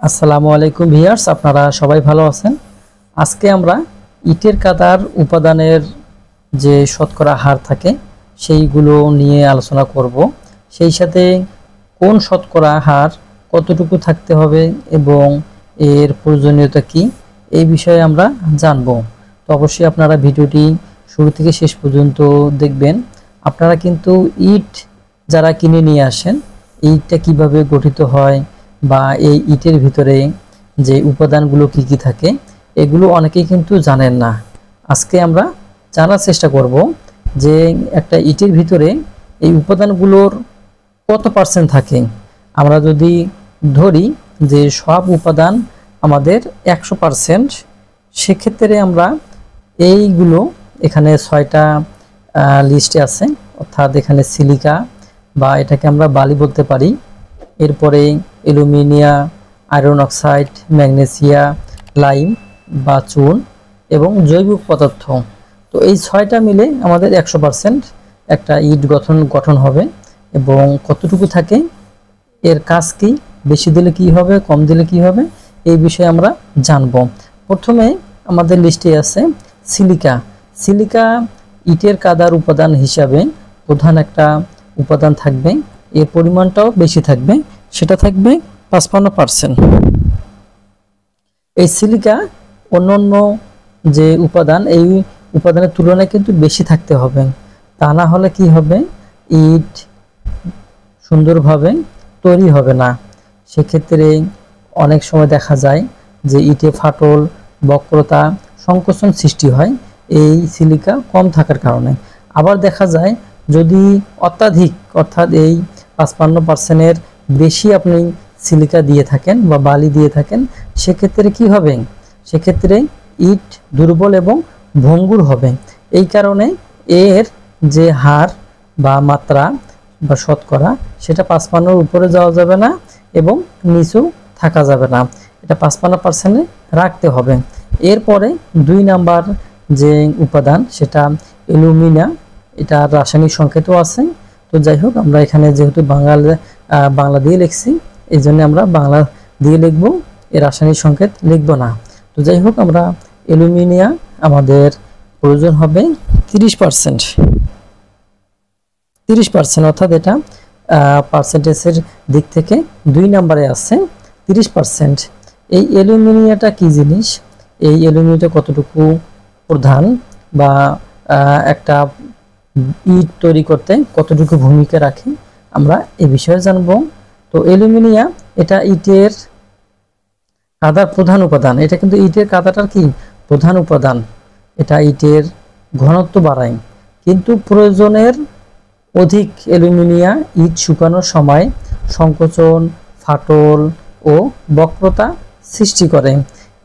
আসসালামু আলাইকুম ভিউয়ার্স, আপনারা সবাই ভালো আছেন। আজকে আমরা ইটের কাদার উপাদানের যে শতকরা হার থাকে সেইগুলো নিয়ে আলোচনা করব। সেই সাথে কোন শতকরা হার কতটুকু থাকতে হবে এবং এর প্রয়োজনীয়তা কি এই বিষয়ে আমরা জানব। তো অবশ্যই আপনারা ভিডিওটি শুরু থেকে শেষ পর্যন্ত দেখবেন। আপনারা কিন্তু ইট যারা কিনে নিয়ে আসেন, ইটটা কিভাবে গঠিত হয় বা এই ইটের ভিতরে যে উপাদানগুলো কি কি থাকে এগুলো অনেকেই কিন্তু জানেন না। আজকে আমরা জানার চেষ্টা করব যে একটা ইটের ভিতরে এই উপাদানগুলোর কত পার্সেন্ট থাকে। আমরা যদি ধরি যে সব উপাদান আমাদের 100%, সেক্ষেত্রে আমরা এইগুলো এখানে 6টা লিস্টে আছে, অর্থাৎ এখানে সিলিকা বা এটাকে আমরা বালি বলতে পারি, এরপরে অ্যালুমিনিয়া, আয়রন অক্সাইড, ম্যাগনেসিয়া, লাইম বা চুন এবং জৈব পদার্থ। তো এই 6টা মিলে আমাদের 100% একটা ইট গঠন হবে। এবং কতটুকু থাকে, এর কাজ কি, বেশি দিলে কি হবে, কম দিলে কি হবে, এই বিষয়ে আমরা জানব। প্রথমে আমাদের লিস্টে আছে সিলিকা। সিলিকা ইটের কাদার উপাদান হিসাবে প্রধান একটা উপাদান থাকবে, এর পরিমাণটাও বেশি থাকবে, সেটা থাকবে 55%। এই সিলিকা অন্যান্য যে উপাদান, এই উপাদানের তুলনায় কিন্তু বেশি থাকতে হবে, তা না হলে কি হবে, ইট সুন্দরভাবে তৈরি হবে না। সেক্ষেত্রে অনেক সময় দেখা যায় যে ইটে ফাটল, বক্রতা, সংকোচন সৃষ্টি হয় এই সিলিকা কম থাকার কারণে। আবার দেখা যায় যদি অত্যাধিক, অর্থাৎ এই 55%-এর বেশি আপনি সিলিকা দিয়ে থাকেন বা বালি দিয়ে থাকেন, সেক্ষেত্রে কি হবে, সেক্ষেত্রে ইট দুর্বল এবং ভঙ্গুর হবে। এই কারণে এর যে হার বা মাত্রা বা শতকরা, সেটা 55-এর উপরে যাওয়া যাবে না এবং নিচেও থাকা যাবে না, এটা 55%-এ রাখতে হবে। এরপরে 2 নাম্বার যে উপাদান সেটা অ্যালুমিনিয়াম, এটা রাসায়নিক সংকেতও আছে। তো যাই হোক, আমরা এখানে যেহেতু বাংলা দিয়ে লিখছি, এই জন্য আমরা বাংলা দিয়ে লিখব, এর রাসায়নিক সংকেত লিখব না। তো যাই হোক, আমরা অ্যালুমিনিয়াম আমাদের প্রয়োজন হবে 30%, অর্থাৎ এটা পার্সেন্টেজের দিক থেকে 2 নম্বরে আছে 30%। এই অ্যালুমিনিয়ামটা কি জিনিস, এই অ্যালুমিনিয়ামটা কতটুকু প্রধান বা একটা ইট তৈরি করতে কতটুকু ভূমিকা রাখে, আমরা এই বিষয়ে জানব। তো অ্যালুমিনিয়াম এটা ইটের কাদার প্রধান উপাদান, এটা কিন্তু ইটের কাদাটার কি প্রধান উপাদান। এটা ইটের ঘনত্ব বাড়ায়, কিন্তু প্রয়োজনের অধিক অ্যালুমিনিয়াম ইট শুকানোর সময় সংকোচন, ফাটল ও বক্রতা সৃষ্টি করে।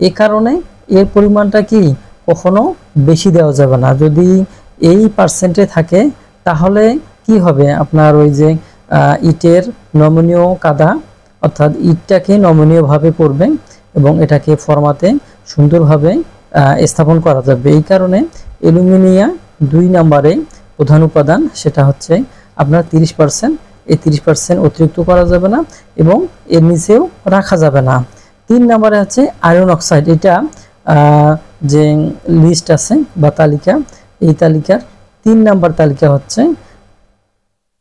এ কারণে এর পরিমাণটা কি কখনো বেশি দেওয়া যাবে না। যদি এই পার্সেন্টে থাকে তাহলে কি হবে, আপনার ওই যে ইটের নমনীয় কাদা, অর্থাৎ ইটটাকে নমনীয়ভাবে করবে এবং এটাকে ফরমাতে সুন্দরভাবে স্থাপন করা যাবে। এই কারণে অ্যালুমিনিয়াম 2 নম্বরে প্রধান উপাদান, সেটা হচ্ছে আপনার 30%। এই 30% অতিরিক্ত করা যাবে না এবং এর নিচেও রাখা যাবে না। 3 নম্বরে হচ্ছে আয়রন অক্সাইড। এটা যে লিস্ট আছে বা তালিকা, এই তালিকার 3 নম্বর তালিকা হচ্ছে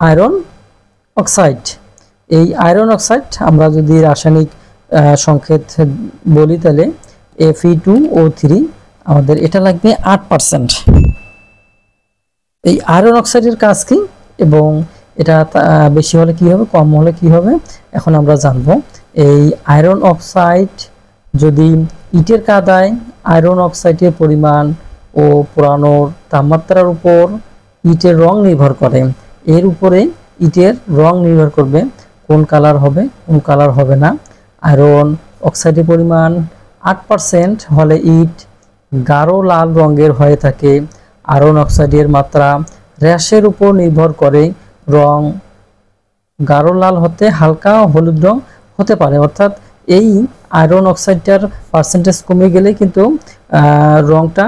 আয়রন অক্সাইড। এই আয়রন অক্সাইড আমরা যদি রাসায়নিক সংকেত বলি তাহলে Fe2O3, আমাদের এটা লাগবে 8%। এই আয়রন অক্সাইডের কাজ কি এবং এটা বেশি হলে কি হবে, কম হলে কি হবে, এখন আমরা জানব। এই আয়রন অক্সাইড যদি ইটের কাদায় আয়রন অক্সাইডের পরিমাণ ও পোড়ানোর তাপমাত্রার উপর ইটের রং নির্ভর করে। এর উপরে ইটের রং নির্ভর করবে, কোন কালার হবে কোন কালার হবে না। আয়রন অক্সাইডের পরিমাণ 8% হলে ইট গাঢ় লাল রঙের হয়ে থাকে। আয়রন অক্সাইডের মাত্রা হ্রাসের উপর নির্ভর করে রং গাঢ় লাল হতে হালকা হলুদ রং হতে পারে। অর্থাৎ এই আয়রন অক্সাইডটার পার্সেন্টেজ কমে গেলে কিন্তু রংটা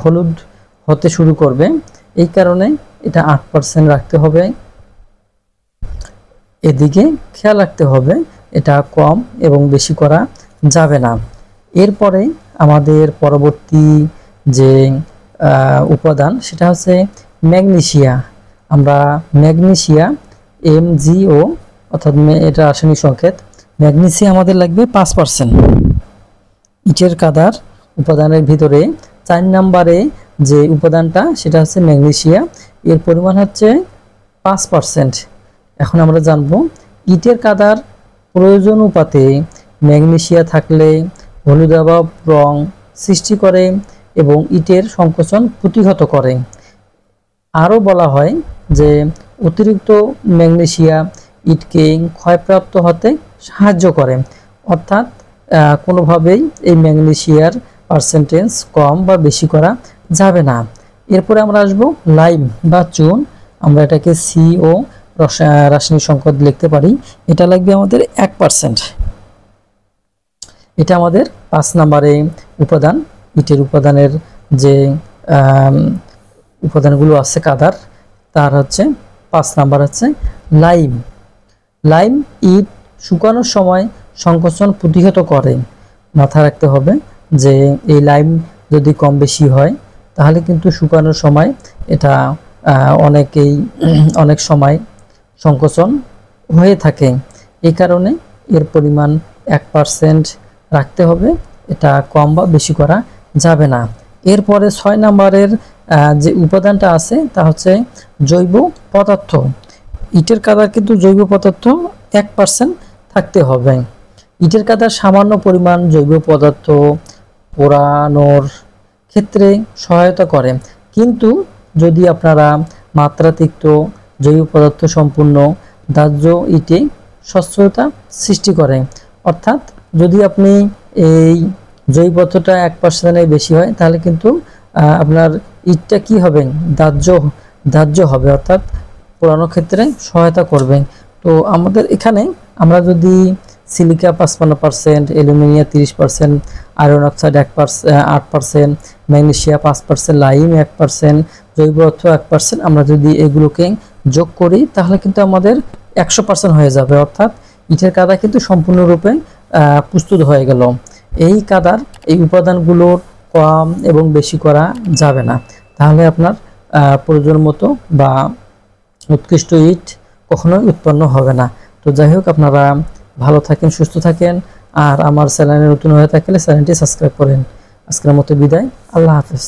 হলুদ হতে শুরু করবে। এই কারণে এটা 8% রাখতে হবে। এদিকে খেয়াল রাখতে হবে এটা কম এবং বেশি করা যাবে না। এরপরে আমাদের পরবর্তী যে উপাদান সেটা হচ্ছে ম্যাগনেসিয়া। আমরা ম্যাগনেসিয়া MgO অর্থাৎ এটা রাসায়নিক সংকেত। ম্যাগনেসিয়া আমাদের লাগবে 5%। ইটের কাদার উপাদানের ভিতরে 4 নম্বরে যে উপাদানটা সেটা হচ্ছে ম্যাগনেসিয়া, এর পরিমাণ হচ্ছে 5%। এখন আমরা জানব ইটের কাদার প্রয়োজন অনুপাতে ম্যাগনেসিয়া থাকলে হলুদাভ রং সৃষ্টি করে এবং ইটের সংকোচন প্রতিহত করে। আরও বলা হয় যে অতিরিক্ত ম্যাগনেসিয়া ইটকে ক্ষয়প্রাপ্ত হতে সাহায্য করে, অর্থাৎ কোনোভাবেই এই ম্যাগনেসিয়ার পার্সেন্টেজ কম বা বেশি করা যাবে না। এরপরে আমরা আসব লাইম বা চুন। আমরা এটাকে CO রাসায়নিক সংকেত লিখতে পারি। এটা লাগবে আমাদের 1%। এটা আমাদের 5 নম্বরে উপাদান। ইটের উপাদানের যে উপাদানগুলো আছে কাদার, তার হচ্ছে 5 নাম্বার হচ্ছে লাইম। লাইম ইট শুকানোর সময় সংকোচন প্রতিহত করে। মাথায় রাখতে হবে যে এই লাইম যদি কম বেশি হয় তাহলে কিন্তু শুকানোর সময় এটা অনেক সময় সংকোচন হয়ে থাকে। এই কারণে এর পরিমাণ 1% রাখতে হবে, এটা কম বা বেশি করা যাবে না। এরপরে 6 নম্বরের যে উপাদানটা আছে তা হচ্ছে জৈব পদার্থ। ইটের কাদার কিন্তু জৈব পদার্থ 1% থাকতে হবে। ইটের কাদার সামান্য পরিমাণ জৈব পদার্থ পোড়ানোর ক্ষেত্রে সহায়তা করে, কিন্তু যদি আপনারা মাত্রাতিরিক্ত জৈব পদার্থ সম্পূর্ণ দাহ্য ইটে স্বচ্ছতা সৃষ্টি করে, অর্থাৎ যদি আপনি এই জৈব পদার্থটা 1%-এর বেশি হয় তাহলে কিন্তু আপনার ইটটা কি হবে, দাহ্য হবে, অর্থাৎ পোড়ানোর ক্ষেত্রে সহায়তা করবে। তো আমাদের এখানে আমরা যদি silica 55%, aluminium 30%, iron oxide 8%, magnesia 5%, lime 1%, জৈব পদার্থ 1%, আমরা যদি এগুলোকে যোগ করি তাহলে কিন্তু আমাদের 100% হয়ে যাবে, অর্থাৎ ইটের কাদা কিন্তু সম্পূর্ণরূপে প্রস্তুত হয়ে গেল। এই কাদার এই উপাদানগুলোর কম এবং বেশি করা যাবে না, তাহলে আপনার প্রয়োজন মতো বা উৎকৃষ্ট ইট কখনোই উৎপন্ন হবে না। তো যাই হোক, আপনারা ভালো থাকেন, সুস্থ থাকেন, আর আমার চ্যানেলে নতুন হয়ে থাকলে চ্যানেলটি সাবস্ক্রাইব করেন। আজকের মতো বিদায়, আল্লাহ হাফেজ।